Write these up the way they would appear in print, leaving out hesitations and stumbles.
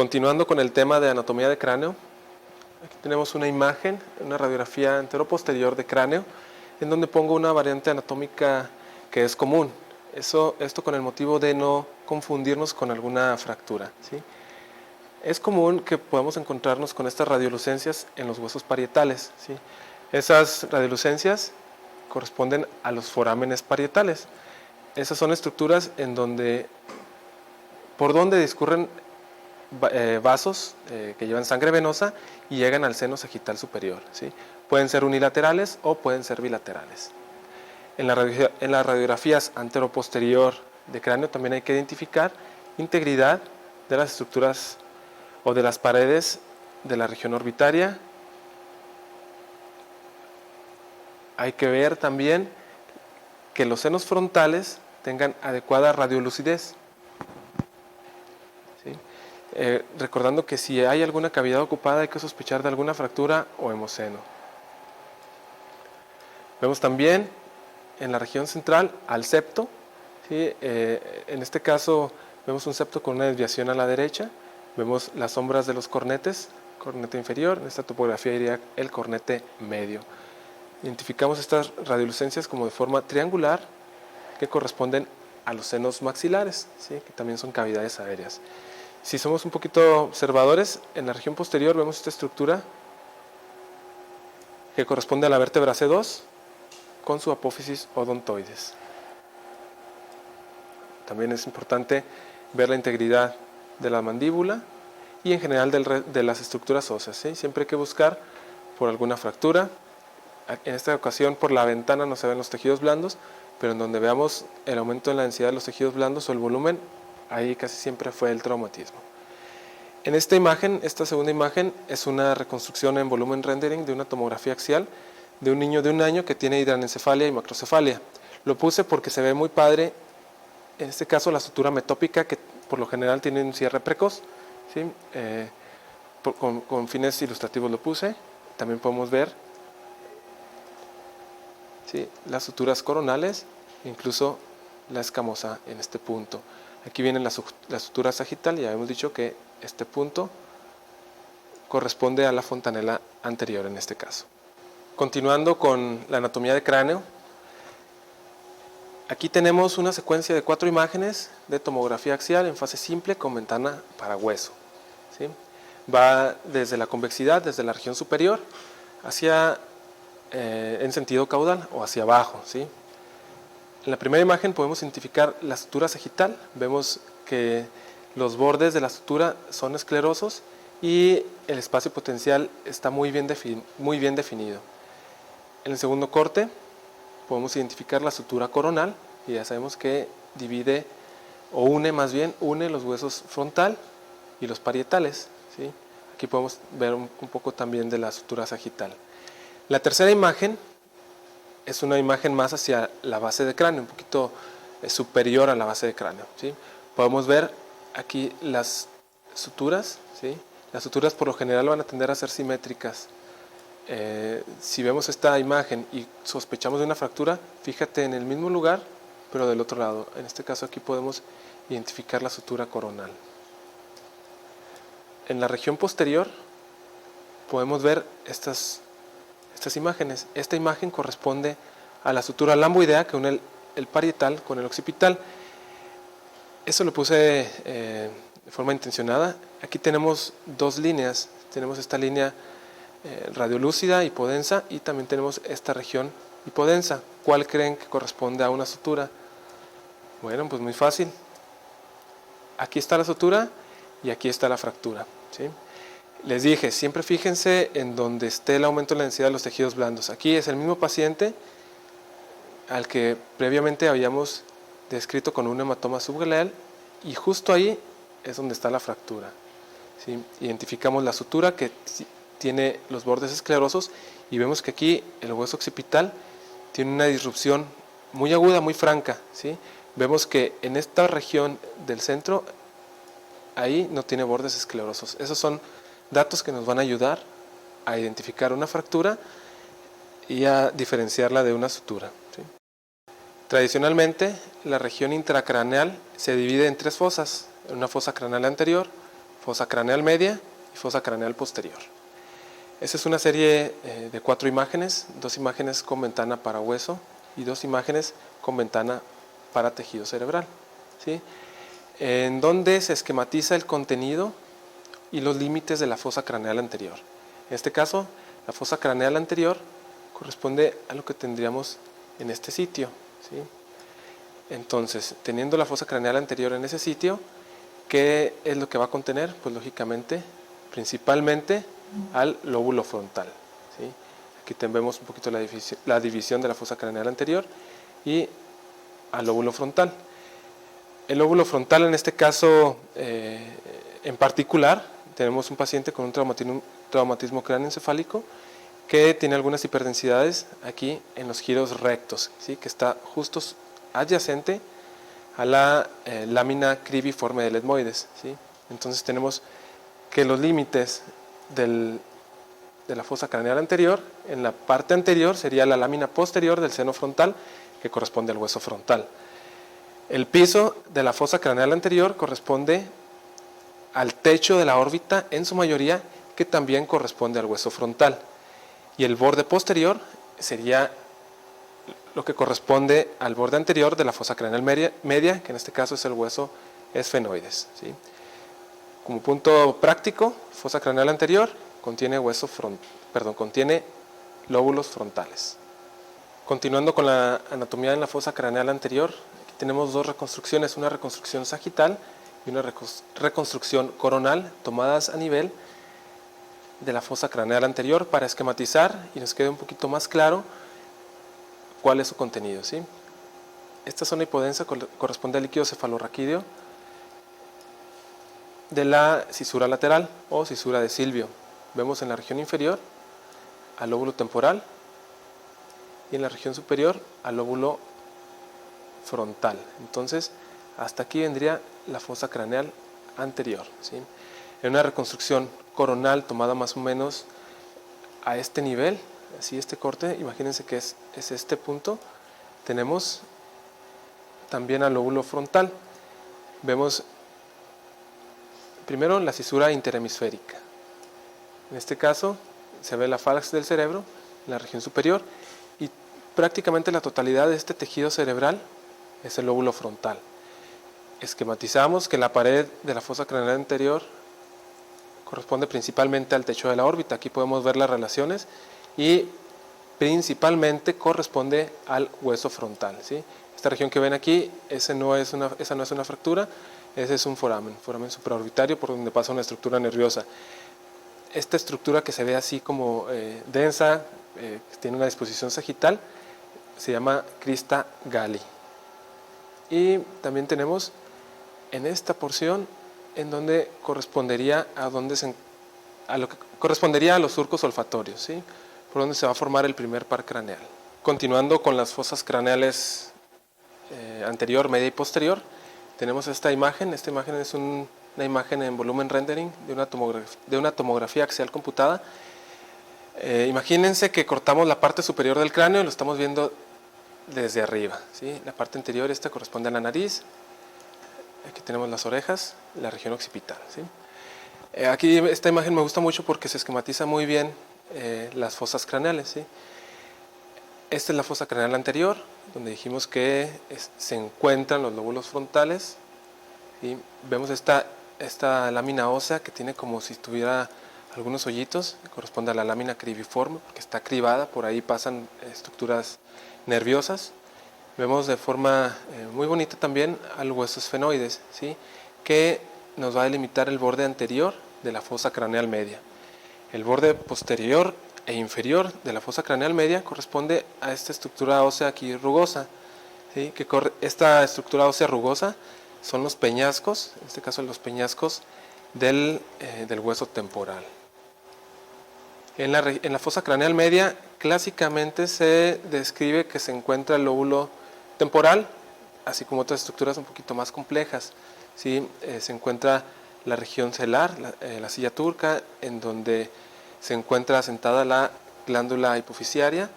Continuando con el tema de anatomía de cráneo, aquí tenemos una imagen, una radiografía anteroposterior de cráneo, en donde pongo una variante anatómica que es común. Esto con el motivo de no confundirnos con alguna fractura, ¿sí? Es común que podamos encontrarnos con estas radiolucencias en los huesos parietales, ¿sí? Esas radiolucencias corresponden a los forámenes parietales. Esas son estructuras en donde, por donde discurren vasos que llevan sangre venosa y llegan al seno sagital superior, ¿sí? Pueden ser unilaterales o pueden ser bilaterales. En las radiografías anteroposterior de cráneo también hay que identificar integridad de las estructuras o de las paredes de la región orbitaria. Hay que ver también que los senos frontales tengan adecuada radiolucidez, ¿sí? Recordando que si hay alguna cavidad ocupada hay que sospechar de alguna fractura o hemoseno. Vemos también en la región central al septo, ¿sí? En este caso vemos un septo con una desviación a la derecha, vemos las sombras de los cornetes, cornete inferior, en esta topografía iría el cornete medio. Identificamos estas radiolucencias como de forma triangular que corresponden a los senos maxilares, ¿sí? Que también son cavidades aéreas. Si somos un poquito observadores, en la región posterior vemos esta estructura que corresponde a la vértebra C2 con su apófisis odontoides. También es importante ver la integridad de la mandíbula y en general de las estructuras óseas, ¿sí? Siempre hay que buscar por alguna fractura. En esta ocasión por la ventana no se ven los tejidos blandos, pero en donde veamos el aumento en la densidad de los tejidos blandos o el volumen, ahí casi siempre fue el traumatismo. En esta imagen, esta segunda imagen, es una reconstrucción en volumen rendering de una tomografía axial de un niño de 1 año que tiene hidranencefalia y macrocefalia. Lo puse porque se ve muy padre, en este caso la sutura metópica, que por lo general tiene un cierre precoz, ¿sí? Con fines ilustrativos lo puse. También podemos ver, ¿sí?, las suturas coronales, incluso la escamosa en este punto. Aquí viene la sutura sagital, ya hemos dicho que este punto corresponde a la fontanela anterior en este caso. Continuando con la anatomía de cráneo, aquí tenemos una secuencia de 4 imágenes de tomografía axial en fase simple con ventana para hueso, ¿sí? Va desde la convexidad, desde la región superior, hacia en sentido caudal o hacia abajo, ¿sí? En la primera imagen podemos identificar la sutura sagital. Vemos que los bordes de la sutura son esclerosos y el espacio potencial está muy bien definido. En el segundo corte podemos identificar la sutura coronal y ya sabemos que divide o une los huesos frontal y los parietales, ¿sí? Aquí podemos ver un poco también de la sutura sagital. La tercera imagen es una imagen más hacia la base de cráneo, un poquito superior a la base de cráneo, ¿sí? Podemos ver aquí las suturas, ¿sí? Las suturas por lo general van a tender a ser simétricas. Si vemos esta imagen y sospechamos de una fractura, fíjate en el mismo lugar, pero del otro lado. En este caso aquí podemos identificar la sutura coronal. En la región posterior podemos ver estas imágenes. Esta imagen corresponde a la sutura lamboidea que une el parietal con el occipital. Eso lo puse de forma intencionada. Aquí tenemos 2 líneas. Tenemos esta línea radiolúcida, hipodensa, y también tenemos esta región hipodensa. ¿Cuál creen que corresponde a una sutura? Bueno, pues muy fácil. Aquí está la sutura y aquí está la fractura, ¿sí? Les dije, siempre fíjense en donde esté el aumento de la densidad de los tejidos blandos. Aquí es el mismo paciente al que previamente habíamos descrito con un hematoma subgaleal y justo ahí es donde está la fractura, ¿sí? Identificamos la sutura que tiene los bordes esclerosos y vemos que aquí el hueso occipital tiene una disrupción muy aguda, muy franca, ¿sí? Vemos que en esta región del centro ahí no tiene bordes esclerosos. Esos son datos que nos van a ayudar a identificar una fractura y a diferenciarla de una sutura, ¿sí? Tradicionalmente, la región intracraneal se divide en 3 fosas: una fosa craneal anterior, fosa craneal media y fosa craneal posterior. Esta es una serie de 4 imágenes, 2 imágenes con ventana para hueso y 2 imágenes con ventana para tejido cerebral, ¿sí? En donde se esquematiza el contenido y los límites de la fosa craneal anterior. En este caso, la fosa craneal anterior corresponde a lo que tendríamos en este sitio, ¿sí? Entonces, teniendo la fosa craneal anterior en ese sitio, ¿qué es lo que va a contener? Pues lógicamente, principalmente al lóbulo frontal, ¿sí? Aquí vemos un poquito la división de la fosa craneal anterior y al lóbulo frontal. El lóbulo frontal, en este caso en particular, tenemos un paciente con un traumatismo cráneoencefálico que tiene algunas hiperdensidades aquí en los giros rectos, ¿sí? Que está justo adyacente a la lámina cribiforme del etmoides, ¿sí? Entonces tenemos que los límites de la fosa craneal anterior, en la parte anterior sería la lámina posterior del seno frontal, que corresponde al hueso frontal. El piso de la fosa craneal anterior corresponde al techo de la órbita, en su mayoría, que también corresponde al hueso frontal. Y el borde posterior sería lo que corresponde al borde anterior de la fosa craneal media, que en este caso es el hueso esfenoides, ¿sí? Como punto práctico, fosa craneal anterior contiene contiene lóbulos frontales. Continuando con la anatomía en la fosa craneal anterior, aquí tenemos 2 reconstrucciones, una reconstrucción sagital y una reconstrucción coronal, tomadas a nivel de la fosa craneal anterior para esquematizar y nos quede un poquito más claro cuál es su contenido, ¿sí? Esta zona hipodensa corresponde al líquido cefalorraquídeo de la cisura lateral o cisura de Silvio. Vemos en la región inferior al lóbulo temporal y en la región superior al lóbulo frontal. Entonces, hasta aquí vendría la fosa craneal anterior, ¿sí? En una reconstrucción coronal tomada más o menos a este nivel, así este corte, imagínense que es este punto, tenemos también al lóbulo frontal. Vemos primero la cisura interhemisférica. En este caso se ve la falx del cerebro en la región superior y prácticamente la totalidad de este tejido cerebral es el lóbulo frontal. Esquematizamos que la pared de la fosa craneal anterior corresponde principalmente al techo de la órbita. Aquí podemos ver las relaciones y principalmente corresponde al hueso frontal, ¿sí? Esta región que ven aquí, esa no es una fractura, ese es un foramen supraorbitario por donde pasa una estructura nerviosa. Esta estructura que se ve así como densa, tiene una disposición sagital, se llama crista Galli. Y también tenemos en esta porción en donde correspondería a lo que correspondería a los surcos olfatorios, ¿sí? Por donde se va a formar el primer par craneal. Continuando con las fosas craneales anterior, media y posterior, tenemos esta imagen. Esta imagen es una imagen en volumen rendering de una tomografía axial computada. Imagínense que cortamos la parte superior del cráneo y lo estamos viendo desde arriba, ¿sí? La parte anterior, esta corresponde a la nariz. Aquí tenemos las orejas, la región occipital, ¿sí? Aquí esta imagen me gusta mucho porque se esquematiza muy bien las fosas craneales, ¿sí? Esta es la fosa craneal anterior, donde dijimos que se encuentran los lóbulos frontales, ¿sí? Vemos esta lámina ósea que tiene como si tuviera algunos hoyitos, que corresponde a la lámina cribiforme, porque está cribada, por ahí pasan estructuras nerviosas. Vemos de forma muy bonita también al hueso esfenoides, ¿sí? Que nos va a delimitar el borde anterior de la fosa craneal media. El borde posterior e inferior de la fosa craneal media corresponde a esta estructura ósea aquí rugosa, ¿sí? Esta estructura ósea rugosa son los peñascos, en este caso los peñascos del hueso temporal. En la fosa craneal media clásicamente se describe que se encuentra el lóbulo temporal, así como otras estructuras un poquito más complejas, ¿sí? Se encuentra la región celar, la silla turca, en donde se encuentra asentada la glándula hipoficiaria.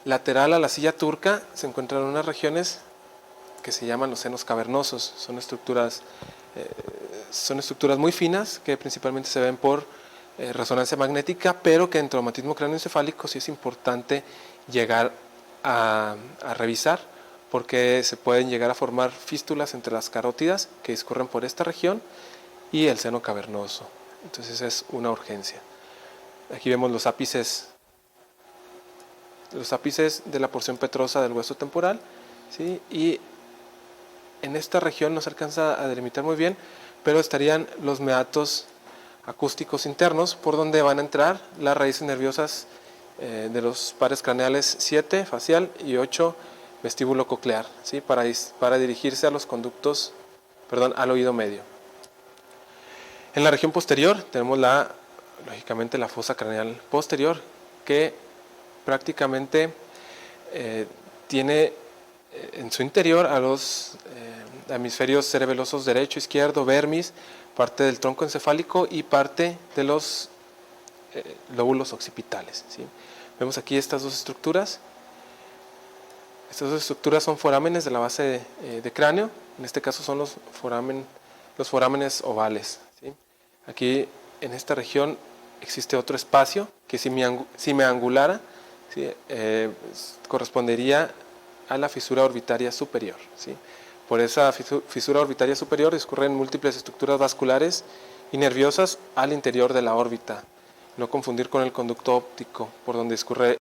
Lateral a la silla turca se encuentran unas regiones que se llaman los senos cavernosos. Son estructuras son estructuras muy finas que principalmente se ven por resonancia magnética, pero que en traumatismo cráneoencefálico sí es importante llegar a revisar, porque se pueden llegar a formar fístulas entre las carótidas que discurren por esta región y el seno cavernoso. Entonces es una urgencia. Aquí vemos los ápices de la porción petrosa del hueso temporal, ¿sí? Y en esta región no se alcanza a delimitar muy bien, pero estarían los meatos acústicos internos, por donde van a entrar las raíces nerviosas de los pares craneales 7, facial, y 8, vestíbulo coclear, ¿sí? para dirigirse a los conductos, al oído medio. En la región posterior tenemos lógicamente la fosa craneal posterior, que prácticamente tiene en su interior a los hemisferios cerebelosos derecho, izquierdo, vermis, parte del tronco encefálico y parte de los lóbulos occipitales, ¿sí? Vemos aquí estas dos estructuras. Estas dos estructuras son forámenes de la base de cráneo. En este caso son los forámenes ovales, ¿sí? Aquí en esta región existe otro espacio que si me angulara, ¿sí? Correspondería a la fisura orbitaria superior, ¿sí? Por esa fisura orbitaria superior discurren múltiples estructuras vasculares y nerviosas al interior de la órbita. No confundir con el conducto óptico, por donde discurre